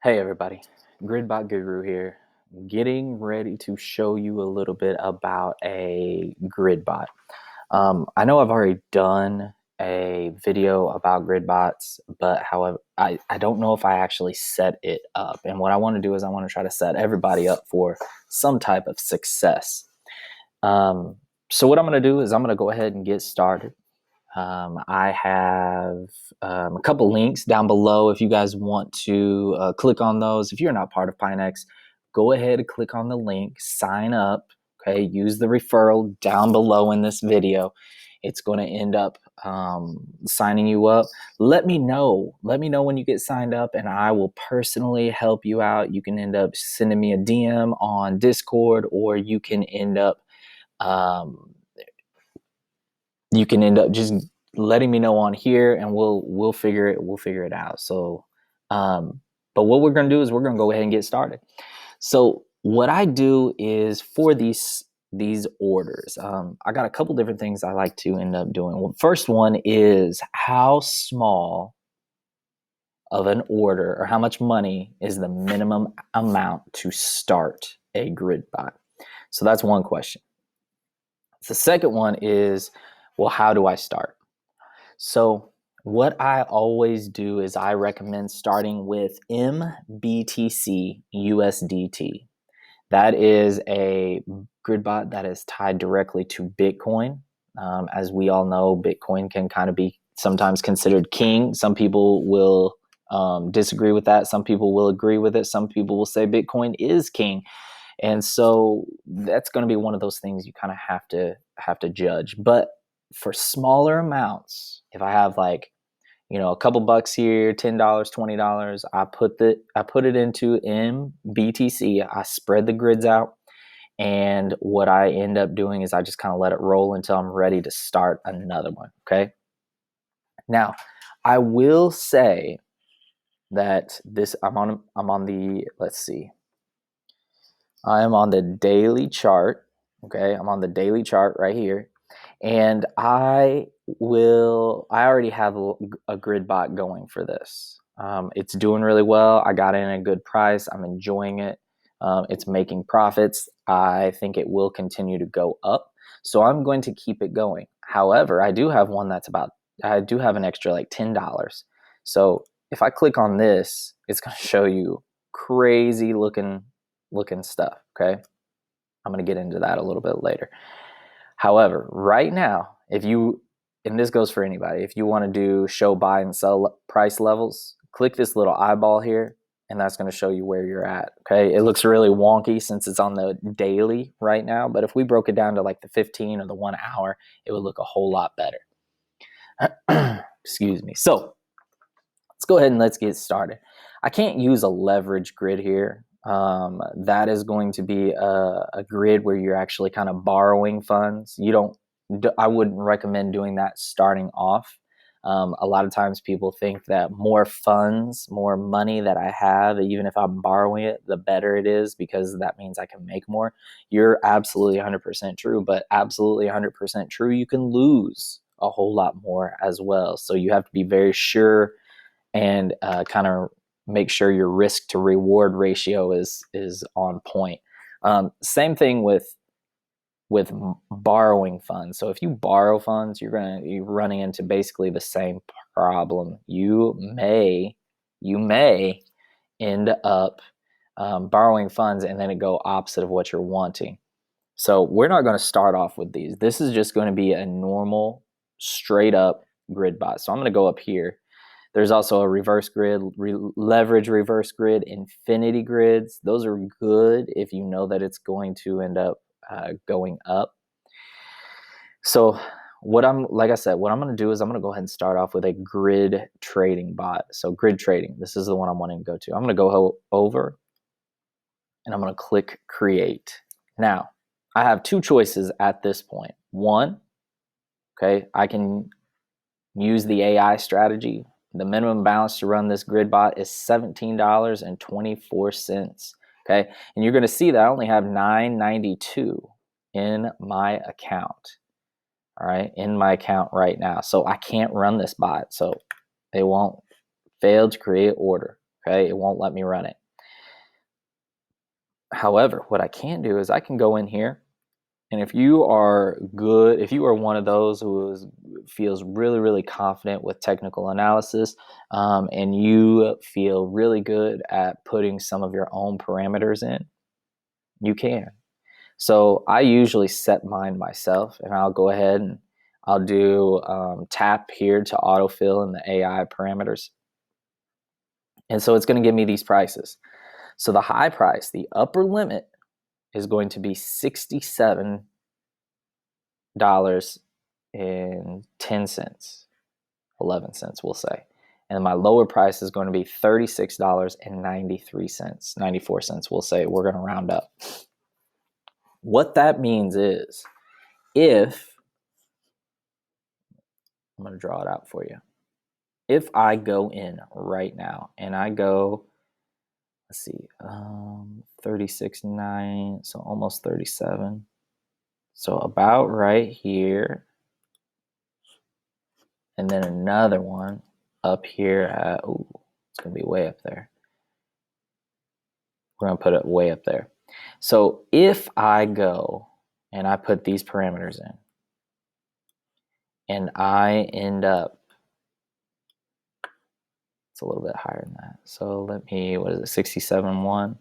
Hey everybody, Gridbot Guru here, getting ready to show you a little bit about a Gridbot. I know I've already done a video about Gridbots, but however, I don't know if I actually set it up. And what I want to do is I want to try to set everybody up for some type of success. So what I'm going to do is I'm going to go ahead and get started. I have a couple links down below if you guys want to click on those. If you're not part of Pinex, go ahead and click on the link, sign up, okay? Use the referral down below in this video. It's going to end up signing you up. Let me know when you get signed up, and I will personally help you out. You can end up sending me a DM on Discord, or you can end up just letting me know on here, and we'll figure it out. So but what we're going to do is we're going to go ahead and get started. So what I do is for these orders, I got a couple different things I like to end up doing. Well, first one is how small of an order or how much money is the minimum amount to start a Gridbot. So that's one question. The second one is, well, how do I start? So what I always do is I recommend starting with MBTC USDT. That is a Gridbot that is tied directly to Bitcoin. As we all know, Bitcoin can kind of be sometimes considered king. Some people will disagree with that. Some people will agree with it. Some people will say Bitcoin is king. And so that's going to be one of those things you kind of have to judge. But for smaller amounts, if I have like, a couple bucks here, $10, $20, I put it into MBTC. I spread the grids out, and what I end up doing is I just kind of let it roll until I'm ready to start another one. Okay. Now, I will say that I'm on the, let's see. I am on the daily chart. Okay, I'm on the daily chart right here. And I already have a Gridbot going for this. It's doing really well. I got in a good price. I'm enjoying it. It's making profits. I think it will continue to go up. So I'm going to keep it going. However, I do have one I do have an extra like $10. So if I click on this, it's going to show you crazy looking stuff. Okay. I'm going to get into that a little bit later. However, right now, and this goes for anybody, if you want to do show buy and sell price levels, click this little eyeball here, and that's going to show you where you're at. Okay. It looks really wonky since it's on the daily right now, but if we broke it down to like the 15 or the 1 hour, it would look a whole lot better. Excuse me. So let's go ahead and let's get started. I can't use a leverage grid here. That is going to be a grid where you're actually kind of borrowing funds. I wouldn't recommend doing that starting off. A lot of times people think that more funds, more money that I have, even if I'm borrowing it, the better it is because that means I can make more. You're absolutely 100% true, but absolutely 100% true, you can lose a whole lot more as well. So you have to be very sure and kind of make sure your risk to reward ratio is on point. Same thing with borrowing funds. So if you borrow funds, you're running into basically the same problem. You may end up borrowing funds and then it go opposite of what you're wanting. So we're not going to start off with these. This is just going to be a normal, straight up Gridbot. So I'm going to go up here. There's also a reverse grid, leverage reverse grid, infinity grids. Those are good if you know that it's going to end up going up. So like I said, what I'm going to do is I'm going to go ahead and start off with a grid trading bot. So grid trading, this is the one I'm wanting to go to. I'm going to go over and I'm going to click create. Now, I have two choices at this point. One, okay, I can use the AI strategy. The minimum balance to run this Gridbot is $17.24. Okay, and you're going to see that I only have $9.92 in my account. All right, in my account right now. So I can't run this bot. So they won't fail to create order. Okay, it won't let me run it. However, what I can do is I can go in here, and if you are good, if you are one of those who feels really, really confident with technical analysis, and you feel really good at putting some of your own parameters in, you can. So I usually set mine myself, and I'll go ahead and I'll do tap here to autofill in the AI parameters. And so it's going to give me these prices. So the high price, the upper limit, is going to be $67.10, 11 cents, we'll say. And my lower price is going to be $36.93, 94 cents, we'll say. We're going to round up. What that means is, if I'm going to draw it out for you. If I go in right now and I go, let's see, 36.9, so almost 37. So about right here. And then another one up here at, oh, it's going to be way up there. We're going to put it way up there. So if I go and I put these parameters in and I end up, it's a little bit higher than that. So let me, what is it, 67.1?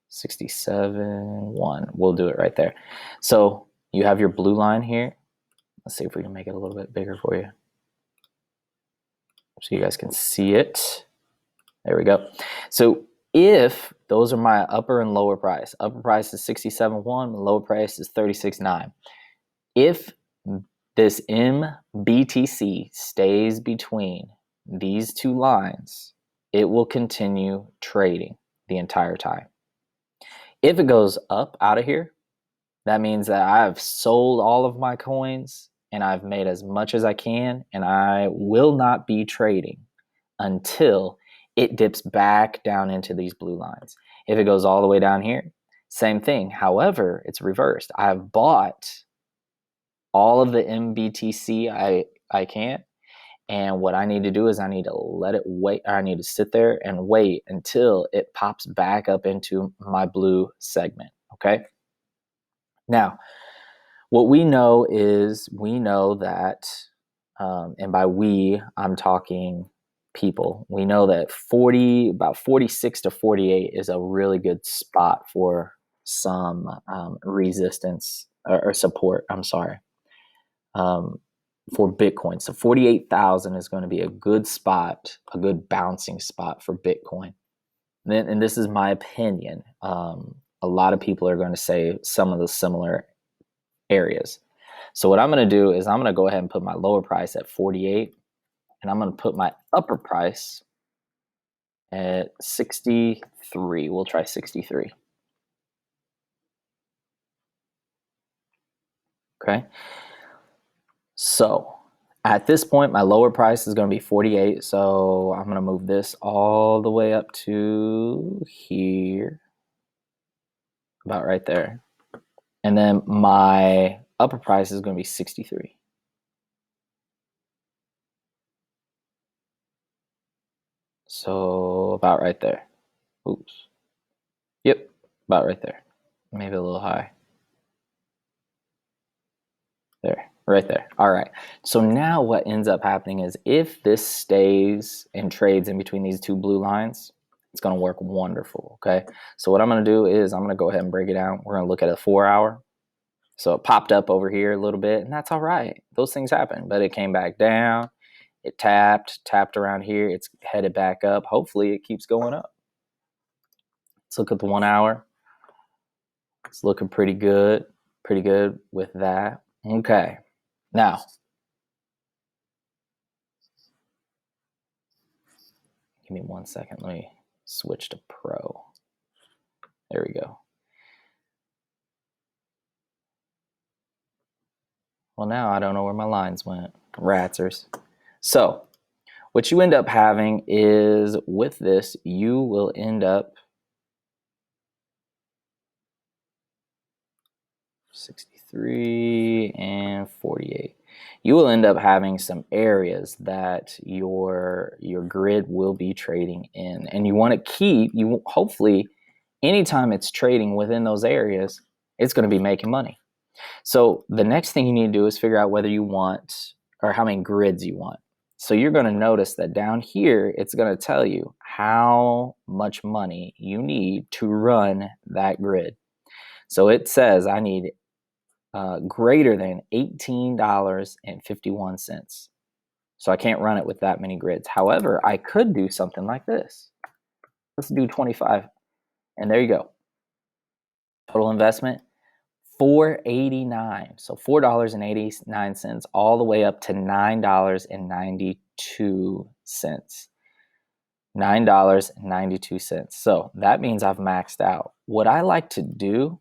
67.1. We'll do it right there. So you have your blue line here. Let's see if we can make it a little bit bigger for you so you guys can see it. There we go. So if those are my upper and lower price, upper price is 67.1, lower price is 36.9. If this MBTC stays between these two lines, it will continue trading the entire time. If it goes up out of here, that means that I've sold all of my coins and I've made as much as I can, and I will not be trading until it dips back down into these blue lines. If it goes all the way down here, same thing. However, it's reversed. I've bought all of the MBTC I can, and what I need to do is I need to let it wait. I need to sit there and wait until it pops back up into my blue segment. Okay. Now, what we know is we know that, and by we, I'm talking people. We know that about 46 to 48 is a really good spot for some resistance or support. I'm sorry. For Bitcoin. So 48,000 is going to be a good spot, a good bouncing spot for Bitcoin. And this is my opinion. A lot of people are going to say some of the similar areas. So what I'm going to do is I'm going to go ahead and put my lower price at 48, and I'm going to put my upper price at 63. We'll try 63. Okay. So at this point, my lower price is going to be 48. So I'm going to move this all the way up to here, about right there. And then my upper price is going to be 63. So about right there. Oops. Yep, about right there. Maybe a little high. There, right there. All right. So now what ends up happening is if this stays and trades in between these two blue lines, it's going to work wonderful. Okay. So what I'm going to do is I'm going to go ahead and break it down. We're going to look at a 4-hour. So it popped up over here a little bit, and that's all right. Those things happen, but it came back down. It tapped around here. It's headed back up. Hopefully it keeps going up. Let's look at the 1 hour. It's looking pretty good with that. Okay. Now, give me 1 second. Let me switch to Pro. There we go. Well, now I don't know where my lines went. Ratzers. So, what you end up having is with this, you will end up 63 and 48. you will end up having some areas that your grid will be trading in, and you want to keep, you hopefully anytime it's trading within those areas, it's going to be making money. So the next thing you need to do is figure out whether you want, or how many grids you want. So you're going to notice that down here, it's going to tell you how much money you need to run that grid. So it says I need greater than $18.51. So I can't run it with that many grids. However, I could do something like this. Let's do 25. And there you go. Total investment, $4.89. So $4.89 all the way up to $9.92. $9.92. So that means I've maxed out. What I like to do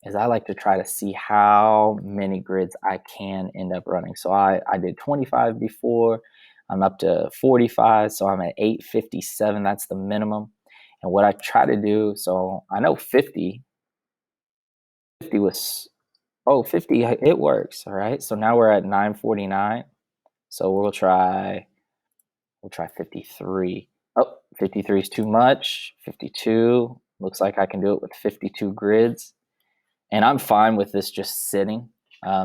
is I like to try to see how many grids I can end up running. So I did 25 before. I'm up to 45, so I'm at 857. That's the minimum. And what I try to do, so I know 50 was, oh, 50, it works. All right. So now we're at 949. So we'll try 53. Oh, 53 is too much. 52. Looks like I can do it with 52 grids. And I'm fine with this just sitting.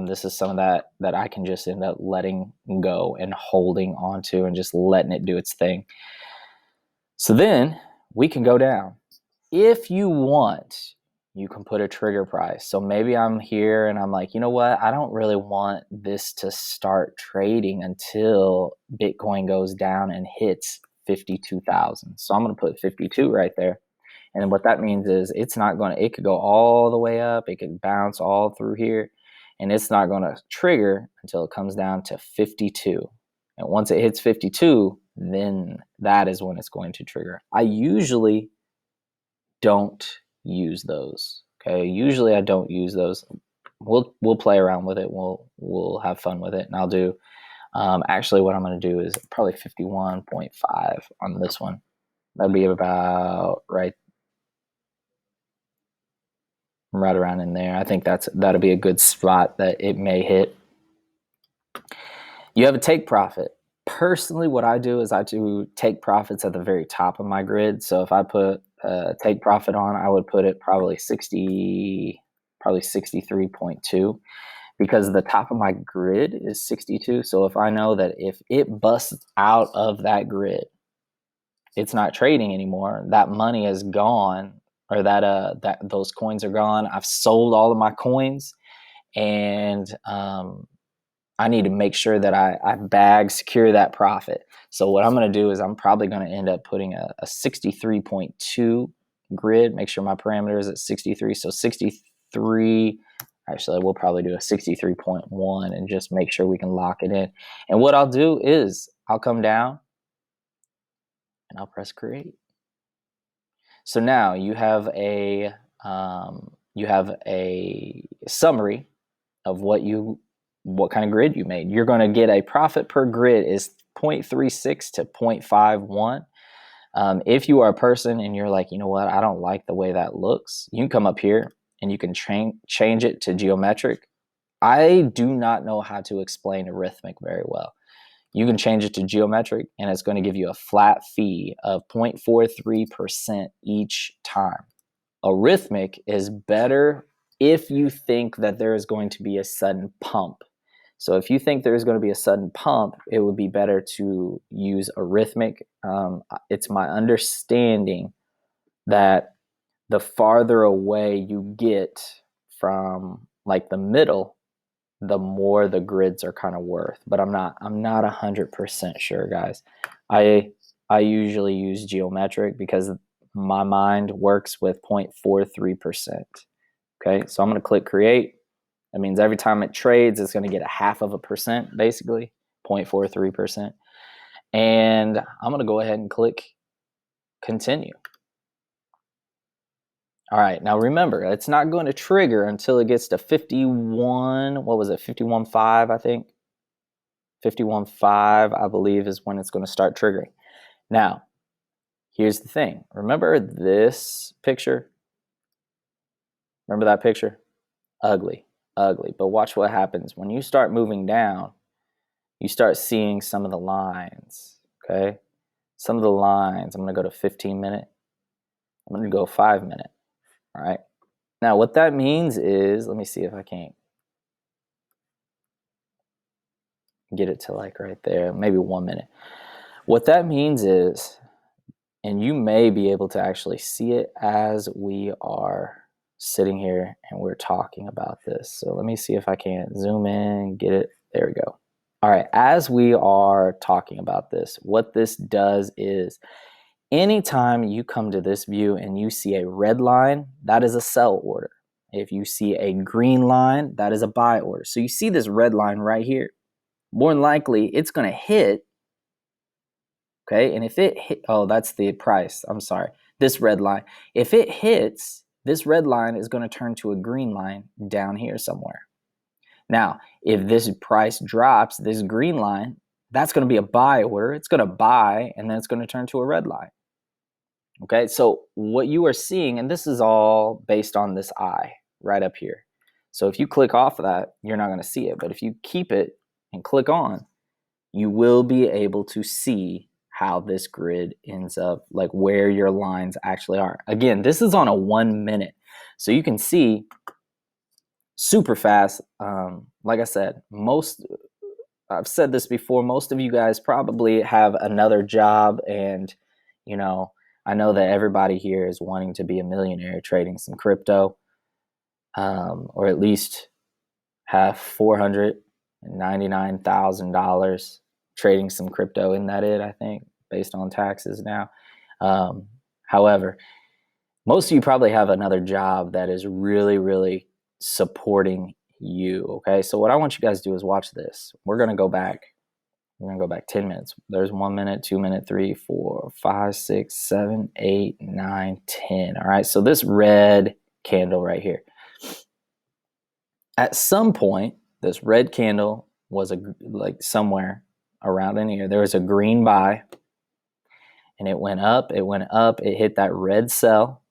This is some of that I can just end up letting go and holding onto and just letting it do its thing. So then we can go down. If you want, you can put a trigger price. So maybe I'm here and I'm like, you know what? I don't really want this to start trading until Bitcoin goes down and hits 52,000. So I'm going to put 52 right there. And what that means is it's not going to, it could go all the way up. It could bounce all through here. And it's not going to trigger until it comes down to 52. And once it hits 52, then that is when it's going to trigger. I usually don't use those. Okay. Usually I don't use those. We'll play around with it. We'll have fun with it. And I'll do, actually what I'm going to do is probably 51.5 on this one. That'd be about right around in there. I think that'll be a good spot that it may hit. You have a take profit. Personally, what I do is I do take profits at the very top of my grid. So if I put take profit on, I would put it probably 63.2, because the top of my grid is 62. So if I know that if it busts out of that grid, it's not trading anymore, that money is gone, or that those coins are gone. I've sold all of my coins, and I need to make sure that I secure that profit. So what I'm going to do is I'm probably going to end up putting a 63.2 grid, make sure my parameter is at 63. So 63, actually, we'll probably do a 63.1 and just make sure we can lock it in. And what I'll do is I'll come down and I'll press create. So now you have a summary of what kind of grid you made. You're going to get a profit per grid is 0.36 to 0.51. If you are a person and you're like, you know what, I don't like the way that looks, you can come up here and you can change it to geometric. I do not know how to explain arithmetic very well. You can change it to geometric, and it's going to give you a flat fee of 0.43% each time. Arithmetic is better if you think that there is going to be a sudden pump. So if you think there's going to be a sudden pump, it would be better to use arithmetic. It's my understanding that the farther away you get from like the middle, the more the grids are kind of worth. But I'm not 100% sure, guys. I usually use geometric because my mind works with 0.43%. Okay, so I'm going to click create. That means every time it trades, it's going to get a 0.5%, basically 0.43%. And I'm going to go ahead and click continue. All right, now remember, it's not going to trigger until it gets to 51, what was it, 51.5, I think? 51.5, I believe, is when it's going to start triggering. Now, here's the thing. Remember this picture? Remember that picture? Ugly, ugly. But watch what happens. When you start moving down, you start seeing some of the lines, okay? Some of the lines, I'm going to go to 15-minute. I'm going to go 5-minute, all right? Now, what that means is, let me see if I can't get it to like right there, maybe 1 minute. What that means is, and you may be able to actually see it as we are sitting here and we're talking about this. So let me see if I can zoom in, get it. There we go. All right, as we are talking about this, what this does is anytime you come to this view and you see a red line, that is a sell order. If you see a green line, that is a buy order. So you see this red line right here. More than likely, it's going to hit. Okay, and if it hit, oh, that's the price. I'm sorry. This red line. If it hits, this red line is going to turn to a green line down here somewhere. Now, if this price drops, this green line, that's going to be a buy order. It's going to buy, and then it's going to turn to a red line. Okay, so what you are seeing, and this is all based on this eye right up here. So if you click off of that, you're not going to see it. But if you keep it and click on, you will be able to see how this grid ends up, like where your lines actually are. Again, this is on a 1 minute. So you can see super fast. Like I said, I've said this before, most of you guys probably have another job, and I know that everybody here is wanting to be a millionaire trading some crypto, or at least have $499,000 trading some crypto. Isn't that it? I think, based on taxes now. However, most of you probably have another job that is really, really supporting you. Okay, so what I want you guys to do is watch this. We're gonna go back 10 minutes. There's 1 minute, 2 minute, 3, 4, 5, 6, 7, 8, 9, 10. All right, so this red candle right here. At some point, this red candle was like somewhere around in here. There was a green buy, and it went up, it hit that red cell,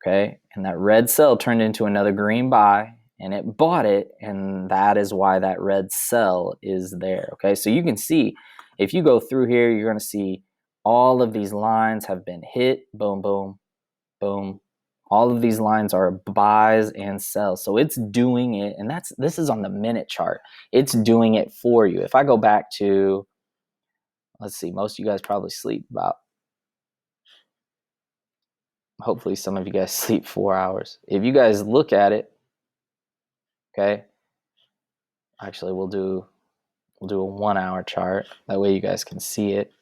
okay? And that red cell turned into another green buy, and it bought it, and that is why that red cell is there, okay? So you can see, if you go through here, you're going to see all of these lines have been hit, boom, boom, boom. All of these lines are buys and sells. So it's doing it, and this is on the minute chart. It's doing it for you. If I go back to, let's see, most of you guys probably sleep about, hopefully some of you guys sleep 4 hours. If you guys look at it, okay, actually we'll do a 1 hour chart. That way you guys can see it.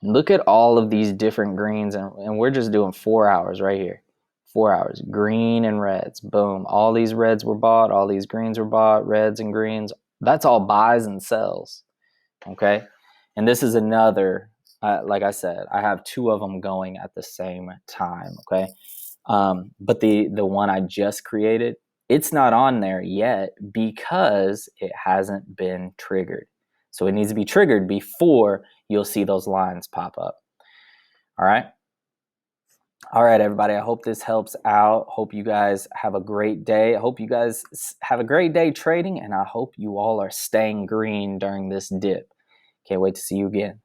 Look at all of these different greens, and we're just doing 4 hours right here. 4 hours, green and reds, boom. All these reds were bought, all these greens were bought, reds and greens. That's all buys and sells, okay? And this is another, like I said, I have 2 of them going at the same time, okay? But the one I just created, it's not on there yet because it hasn't been triggered. So it needs to be triggered before you'll see those lines pop up. All right. All right, everybody. I hope this helps out. Hope you guys have a great day. I hope you guys have a great day trading, and I hope you all are staying green during this dip. Can't wait to see you again.